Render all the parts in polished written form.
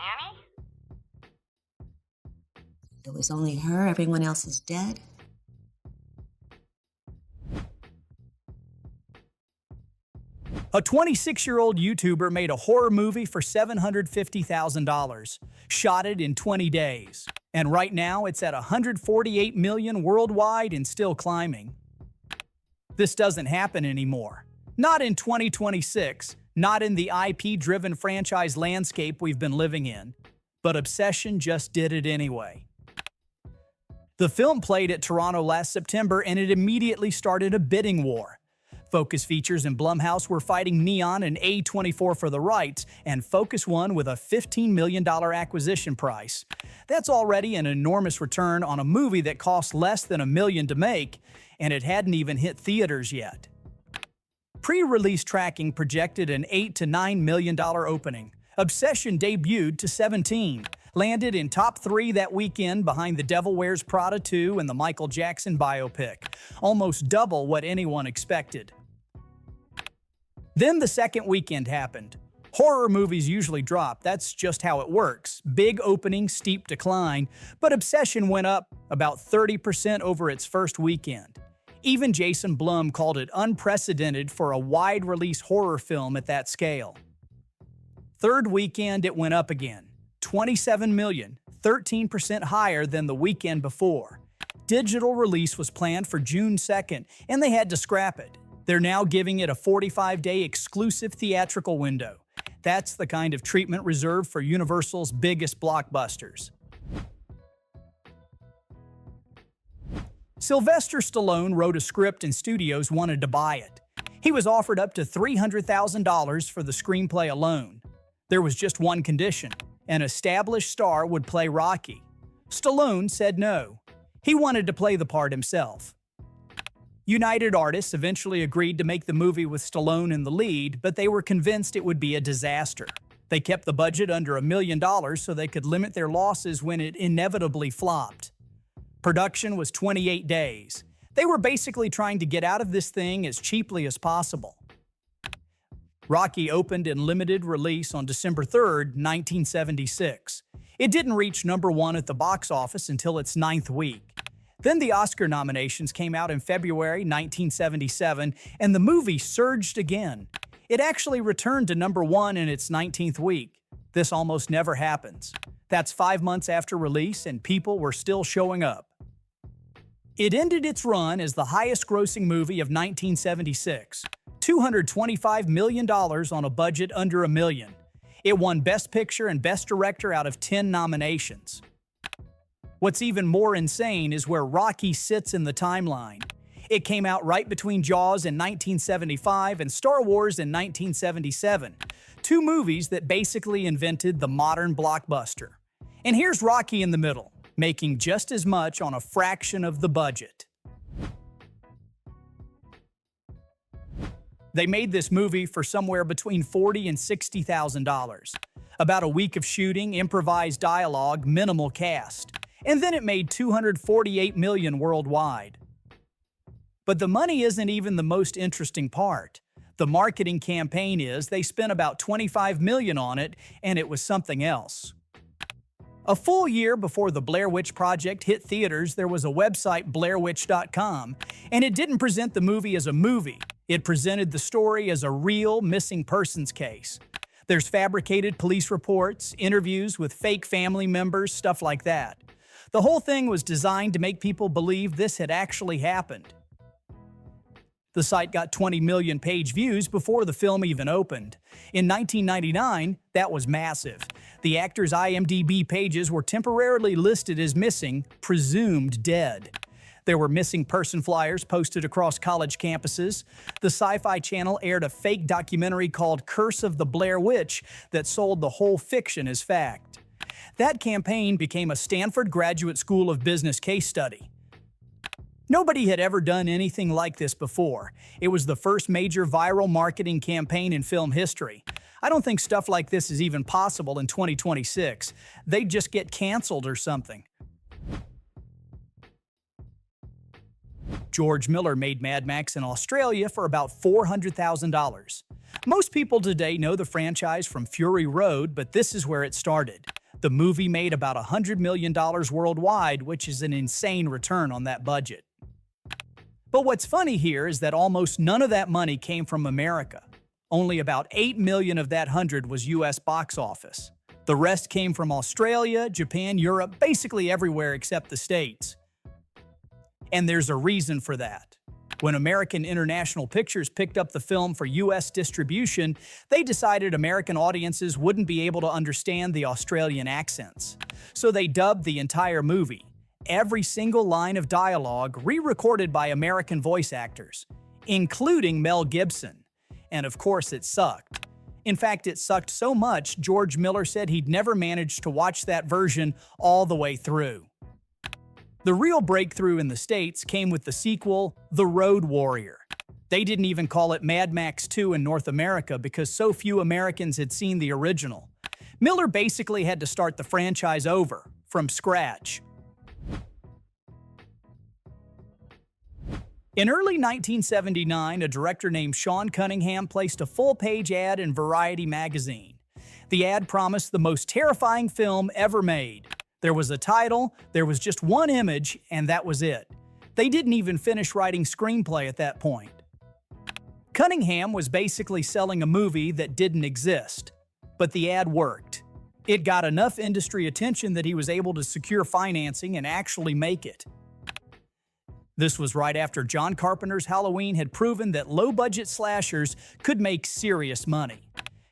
Annie? It was only her, everyone else is dead. A 26-year-old YouTuber made a horror movie for $750,000, shot it in 20 days, and right now it's at 148 million worldwide and still climbing. This doesn't happen anymore. Not in 2026, not in the IP-driven franchise landscape we've been living in, but Obsession just did it anyway. The film played at Toronto last September and it immediately started a bidding war. Focus Features and Blumhouse were fighting Neon and A24 for the rights, and Focus won with a $15 million acquisition price. That's already an enormous return on a movie that cost less than $1 million to make, and it hadn't even hit theaters yet. Pre-release tracking projected an $8 to $9 million opening. Obsession debuted to 17, landed in top 3 that weekend behind The Devil Wears Prada 2 and the Michael Jackson biopic, almost double what anyone expected. Then the second weekend happened. Horror movies usually drop, that's just how it works. Big opening, steep decline, but Obsession went up about 30% over its first weekend. Even Jason Blum called it unprecedented for a wide-release horror film at that scale. Third weekend, it went up again. 27 million, 13% higher than the weekend before. Digital release was planned for June 2nd, and they had to scrap it. They're now giving it a 45-day exclusive theatrical window. That's the kind of treatment reserved for Universal's biggest blockbusters. Sylvester Stallone wrote a script and studios wanted to buy it. He was offered up to $300,000 for the screenplay alone. There was just one condition: an established star would play Rocky. Stallone said no. He wanted to play the part himself. United Artists eventually agreed to make the movie with Stallone in the lead, but they were convinced it would be a disaster. They kept the budget under $1 million so they could limit their losses when it inevitably flopped. Production was 28 days. They were basically trying to get out of this thing as cheaply as possible. Rocky opened in limited release on December 3, 1976. It didn't reach #1 at the box office until its 9th week. Then the Oscar nominations came out in February 1977, and the movie surged again. It actually returned to #1 in its 19th week. This almost never happens. That's 5 months after release, and people were still showing up. It ended its run as the highest-grossing movie of 1976. $225 million on a budget under $1 million. It won Best Picture and Best Director out of 10 nominations. What's even more insane is where Rocky sits in the timeline. It came out right between Jaws in 1975 and Star Wars in 1977, 2 movies that basically invented the modern blockbuster. And here's Rocky in the middle, making just as much on a fraction of the budget. They made this movie for somewhere between $40,000 and $60,000. About a week of shooting, improvised dialogue, minimal cast. And then it made $248 million worldwide. But the money isn't even the most interesting part. The marketing campaign is they spent about $25 million on it, and it was something else. A full year before the Blair Witch Project hit theaters, there was a website, blairwitch.com, and it didn't present the movie as a movie. It presented the story as a real missing persons case. There's fabricated police reports, interviews with fake family members, stuff like that. The whole thing was designed to make people believe this had actually happened. The site got 20 million page views before the film even opened. In 1999, that was massive. The actors' IMDb pages were temporarily listed as missing, presumed dead. There were missing person flyers posted across college campuses. The Sci-Fi Channel aired a fake documentary called Curse of the Blair Witch that sold the whole fiction as fact. That campaign became a Stanford Graduate School of Business case study. Nobody had ever done anything like this before. It was the first major viral marketing campaign in film history. I don't think stuff like this is even possible in 2026. They'd just get canceled or something. George Miller made Mad Max in Australia for about $400,000. Most people today know the franchise from Fury Road, but this is where it started. The movie made about $100 million worldwide, which is an insane return on that budget. But what's funny here is that almost none of that money came from America. Only about $8 million of that 100 was US box office. The rest came from Australia, Japan, Europe, basically everywhere except the States. And there's a reason for that. When American International Pictures picked up the film for US distribution, they decided American audiences wouldn't be able to understand the Australian accents. So they dubbed the entire movie, every single line of dialogue re-recorded by American voice actors, including Mel Gibson. And of course it sucked. In fact, it sucked so much, George Miller said he'd never managed to watch that version all the way through. The real breakthrough in the States came with the sequel, The Road Warrior. They didn't even call it Mad Max 2 in North America because so few Americans had seen the original. Miller basically had to start the franchise over, from scratch. In early 1979, a director named Sean Cunningham placed a full-page ad in Variety magazine. The ad promised the most terrifying film ever made. There was a title, there was just one image, and that was it. They didn't even finish writing screenplay at that point. Cunningham was basically selling a movie that didn't exist. But the ad worked. It got enough industry attention that he was able to secure financing and actually make it. This was right after John Carpenter's Halloween had proven that low-budget slashers could make serious money.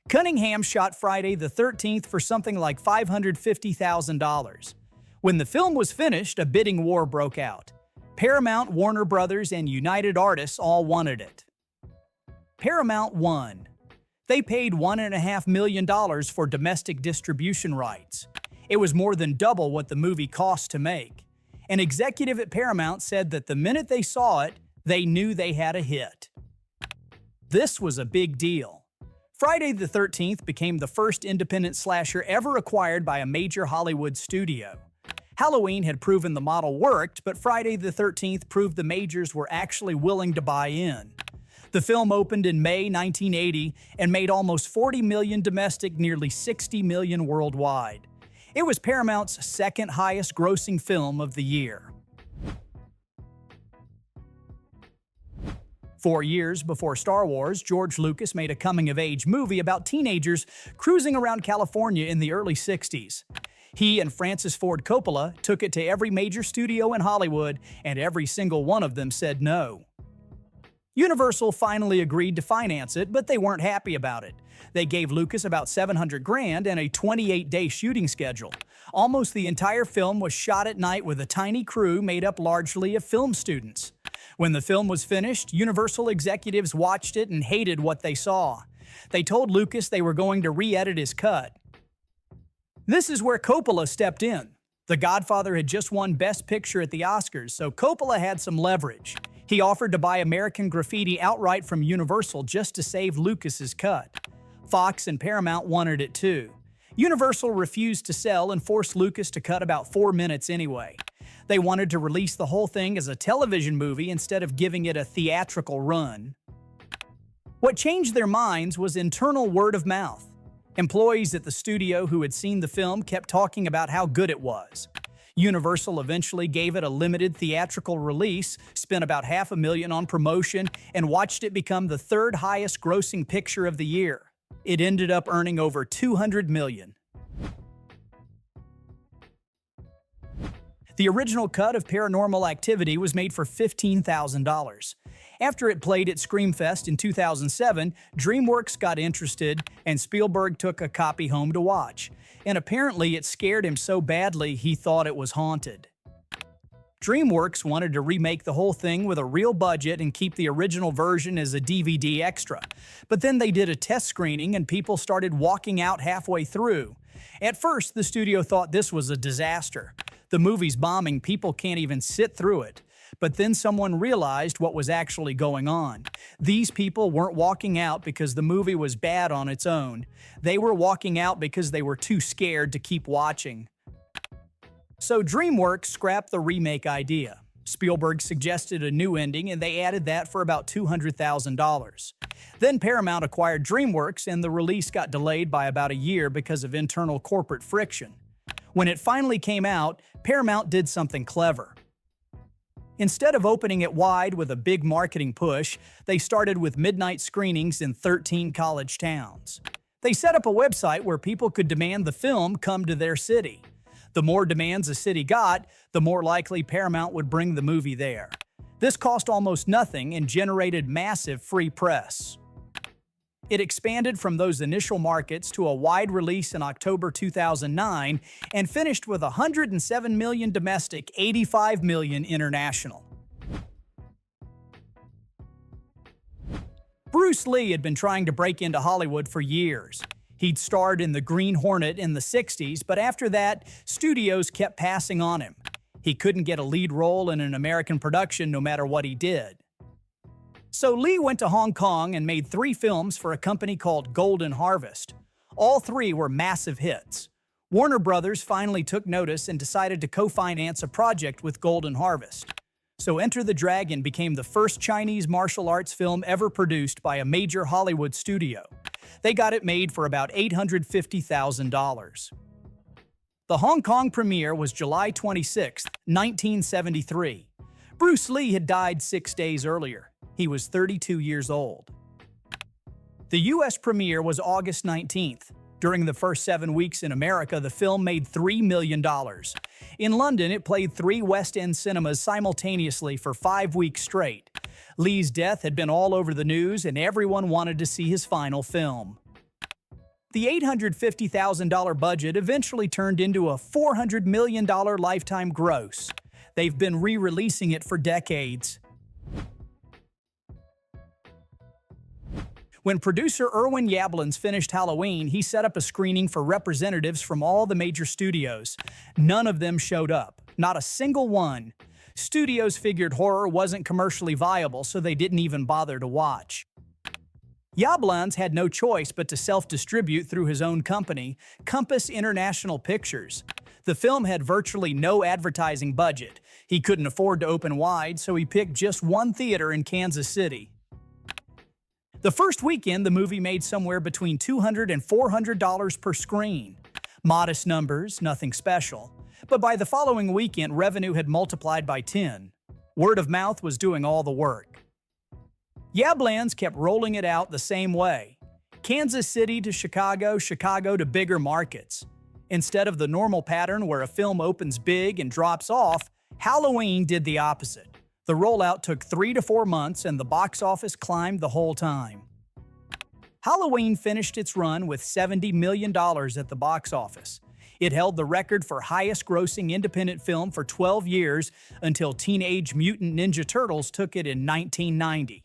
Cunningham shot Friday the 13th for something like $550,000. When the film was finished, a bidding war broke out. Paramount, Warner Brothers, and United Artists all wanted it. Paramount won. They paid $1.5 million for domestic distribution rights. It was more than double what the movie cost to make. An executive at Paramount said that the minute they saw it, they knew they had a hit. This was a big deal. Friday the 13th became the first independent slasher ever acquired by a major Hollywood studio. Halloween had proven the model worked, but Friday the 13th proved the majors were actually willing to buy in. The film opened in May 1980 and made almost $40 million domestic, nearly $60 million worldwide. It was Paramount's second highest grossing film of the year. 4 years before Star Wars, George Lucas made a coming-of-age movie about teenagers cruising around California in the early 60s. He and Francis Ford Coppola took it to every major studio in Hollywood, and every single one of them said no. Universal finally agreed to finance it, but they weren't happy about it. They gave Lucas about $700,000 and a 28-day shooting schedule. Almost the entire film was shot at night with a tiny crew made up largely of film students. When the film was finished, Universal executives watched it and hated what they saw. They told Lucas they were going to re-edit his cut. This is where Coppola stepped in. The Godfather had just won Best Picture at the Oscars, so Coppola had some leverage. He offered to buy American Graffiti outright from Universal just to save Lucas's cut. Fox and Paramount wanted it too. Universal refused to sell and forced Lucas to cut about 4 minutes anyway. They wanted to release the whole thing as a television movie instead of giving it a theatrical run. What changed their minds was internal word of mouth. Employees at the studio who had seen the film kept talking about how good it was. Universal eventually gave it a limited theatrical release, spent about $500,000 on promotion, and watched it become the third highest grossing picture of the year. It ended up earning over $200 million. The original cut of Paranormal Activity was made for $15,000. After it played at Screamfest in 2007, DreamWorks got interested, and Spielberg took a copy home to watch. And apparently it scared him so badly he thought it was haunted. DreamWorks wanted to remake the whole thing with a real budget and keep the original version as a DVD extra. But then they did a test screening and people started walking out halfway through. At first, the studio thought this was a disaster. The movie's bombing, people can't even sit through it. But then someone realized what was actually going on. These people weren't walking out because the movie was bad on its own. They were walking out because they were too scared to keep watching. So DreamWorks scrapped the remake idea. Spielberg suggested a new ending, and they added that for about $200,000. Then Paramount acquired DreamWorks, and the release got delayed by about a year because of internal corporate friction. When it finally came out, Paramount did something clever. Instead of opening it wide with a big marketing push, they started with midnight screenings in 13 college towns. They set up a website where people could demand the film come to their city. The more demands a city got, the more likely Paramount would bring the movie there. This cost almost nothing and generated massive free press. It expanded from those initial markets to a wide release in October 2009 and finished with $107 million domestic, $85 million international. Bruce Lee had been trying to break into Hollywood for years. He'd starred in The Green Hornet in the 60s, but after that, studios kept passing on him. He couldn't get a lead role in an American production no matter what he did. So Lee went to Hong Kong and made 3 films for a company called Golden Harvest. All 3 were massive hits. Warner Brothers finally took notice and decided to co-finance a project with Golden Harvest. So Enter the Dragon became the first Chinese martial arts film ever produced by a major Hollywood studio. They got it made for about $850,000. The Hong Kong premiere was July 26, 1973. Bruce Lee had died 6 days earlier. He was 32 years old. The U.S. premiere was August 19th. During the first 7 weeks in America, the film made $3 million. In London, it played 3 West End cinemas simultaneously for 5 weeks straight. Lee's death had been all over the news, and everyone wanted to see his final film. The $850,000 budget eventually turned into a $400 million lifetime gross. They've been re-releasing it for decades. When producer Irwin Yablans finished Halloween, he set up a screening for representatives from all the major studios. None of them showed up. Not a single one. Studios figured horror wasn't commercially viable, so they didn't even bother to watch. Yablans had no choice but to self-distribute through his own company, Compass International Pictures. The film had virtually no advertising budget. He couldn't afford to open wide, so he picked just one theater in Kansas City. The first weekend, the movie made somewhere between $200 and $400 per screen. Modest numbers, nothing special. But by the following weekend, revenue had multiplied by 10. Word of mouth was doing all the work. Yablans kept rolling it out the same way. Kansas City to Chicago, Chicago to bigger markets. Instead of the normal pattern where a film opens big and drops off, Halloween did the opposite. The rollout took 3 to 4 months, and the box office climbed the whole time. Halloween finished its run with $70 million at the box office. It held the record for highest-grossing independent film for 12 years until Teenage Mutant Ninja Turtles took it in 1990.